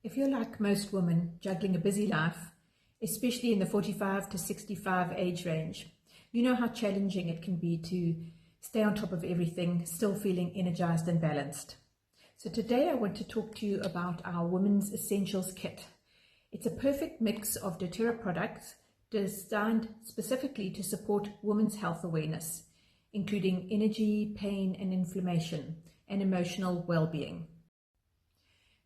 If you're like most women juggling a busy life, especially in the 45 to 65 age range, you know how challenging it can be to stay on top of everything, still feeling energized and balanced. So today I want to talk to you about our Women's Essentials Kit. It's a perfect mix of doTERRA products designed specifically to support women's health awareness, including energy, pain and inflammation, and emotional well-being.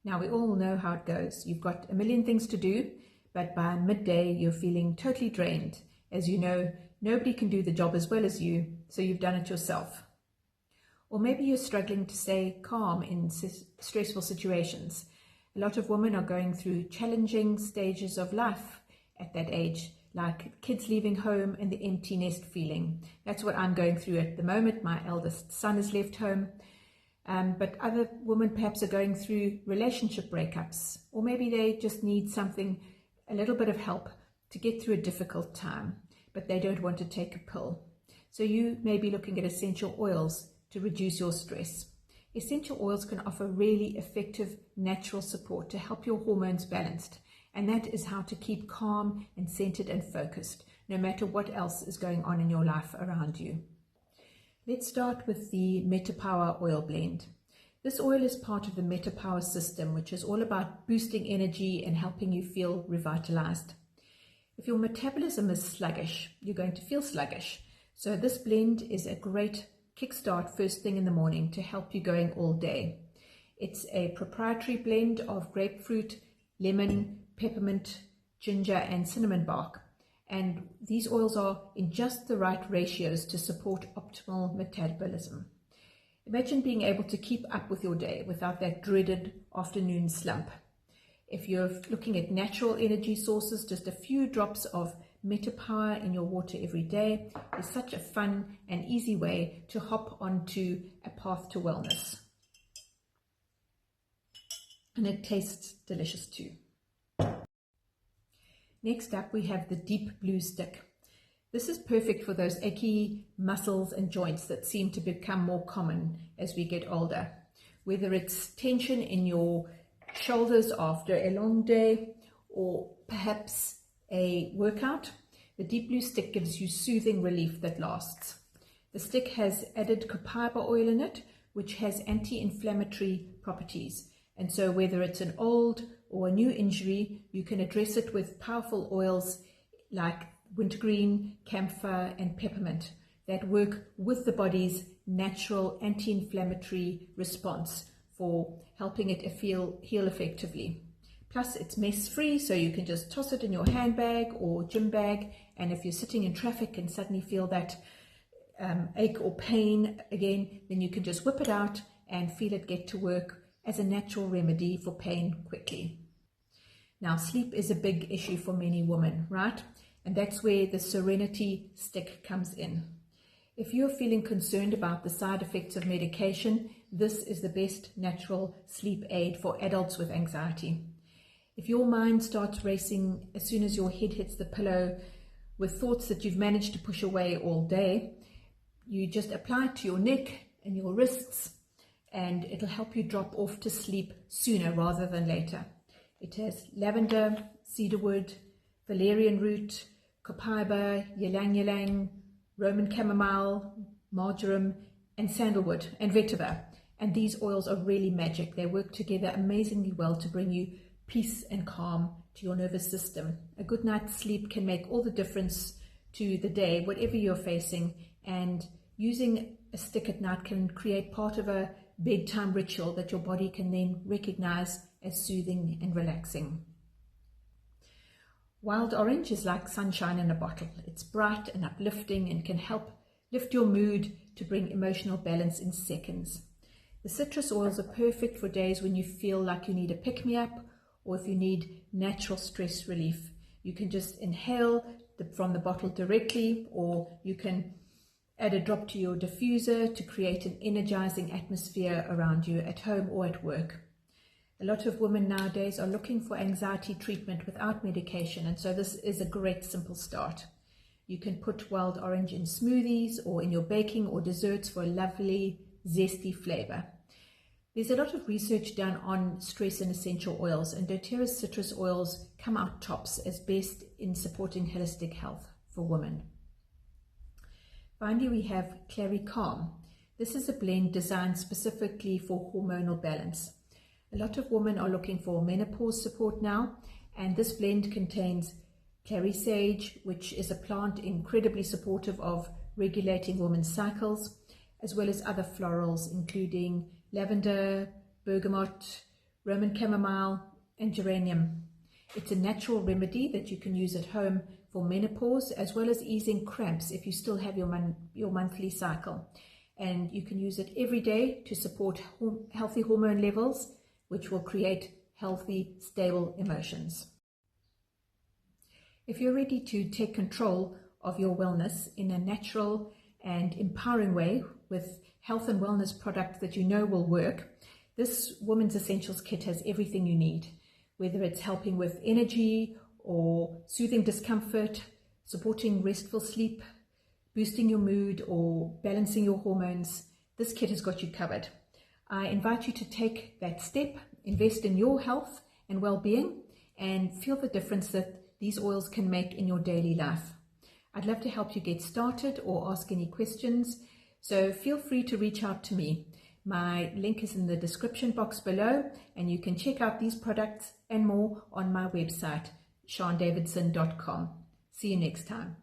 Now, we all know how it goes. You've got a million things to do, but by midday you're feeling totally drained. As you know, nobody can do the job as well as you, so you've done it yourself. Or maybe you're struggling to stay calm in stressful situations. A lot of women are going through challenging stages of life at that age, like kids leaving home and the empty nest feeling. That's what I'm going through at the moment. My eldest son has left home. But other women perhaps are going through relationship breakups, or maybe they just need something, a little bit of help to get through a difficult time, but they don't want to take a pill. So you may be looking at essential oils to reduce your stress. Essential oils can offer really effective natural support to help your hormones balanced, and that is how to keep calm and centered and focused, no matter what else is going on in your life around you. Let's start with the MetaPower oil blend. This oil is part of the MetaPower system, which is all about boosting energy and helping you feel revitalized. If your metabolism is sluggish, you're going to feel sluggish. So this blend is a great kickstart first thing in the morning to help you going all day. It's a proprietary blend of grapefruit, lemon, peppermint, ginger and cinnamon bark. And these oils are in just the right ratios to support optimal metabolism. Imagine being able to keep up with your day without that dreaded afternoon slump. If you're looking at natural energy sources, just a few drops of MetaPower in your water every day is such a fun and easy way to hop onto a path to wellness. And it tastes delicious too. Next up, we have the Deep Blue Stick. This is perfect for those achy muscles and joints that seem to become more common as we get older. Whether it's tension in your shoulders after a long day or perhaps a workout, the Deep Blue Stick gives you soothing relief that lasts. The stick has added copaiba oil in it, which has anti-inflammatory properties. And so whether it's an old or a new injury, you can address it with powerful oils like wintergreen, camphor and peppermint that work with the body's natural anti-inflammatory response for helping it heal effectively. Plus it's mess free, so you can just toss it in your handbag or gym bag, and if you're sitting in traffic and suddenly feel that ache or pain again, then you can just whip it out and feel it get to work as a natural remedy for pain quickly. Now, sleep is a big issue for many women, right? And that's where the Serenity Stick comes in. If you're feeling concerned about the side effects of medication, this is the best natural sleep aid for adults with anxiety. If your mind starts racing as soon as your head hits the pillow with thoughts that you've managed to push away all day, you just apply it to your neck and your wrists, and it'll help you drop off to sleep sooner rather than later. It has lavender, cedarwood, valerian root, copaiba, ylang ylang, Roman chamomile, marjoram, and sandalwood, and vetiver. And these oils are really magic. They work together amazingly well to bring you peace and calm to your nervous system. A good night's sleep can make all the difference to the day, whatever you're facing, and using a stick at night can create part of a bedtime ritual that your body can then recognize as soothing and relaxing. Wild orange is like sunshine in a bottle. It's bright and uplifting and can help lift your mood to bring emotional balance in seconds. The citrus oils are perfect for days when you feel like you need a pick-me-up, or if you need natural stress relief. You can just inhale from the bottle directly, or you can add a drop to your diffuser to create an energizing atmosphere around you at home or at work. A lot of women nowadays are looking for anxiety treatment without medication, and so this is a great simple start. You can put wild orange in smoothies or in your baking or desserts for a lovely zesty flavor. There's a lot of research done on stress and essential oils, and doTERRA's citrus oils come out tops as best in supporting holistic health for women. Finally, we have Clary Calm. This is a blend designed specifically for hormonal balance. A lot of women are looking for menopause support now, and this blend contains clary sage, which is a plant incredibly supportive of regulating women's cycles, as well as other florals including lavender, bergamot, Roman chamomile, and geranium. It's a natural remedy that you can use at home for menopause, as well as easing cramps if you still have your monthly cycle. And you can use it every day to support healthy hormone levels, which will create healthy, stable emotions. If you're ready to take control of your wellness in a natural and empowering way with health and wellness products that you know will work, this Women's Essentials Kit has everything you need, whether it's helping with energy or soothing discomfort, supporting restful sleep, boosting your mood, or balancing your hormones. This kit has got you covered. I invite you to take that step, invest in your health and well-being, and feel the difference that these oils can make in your daily life. I'd love to help you get started or ask any questions, so feel free to reach out to me. My link is in the description box below, and you can check out these products and more on my website, SeanDavidson.com. See you next time.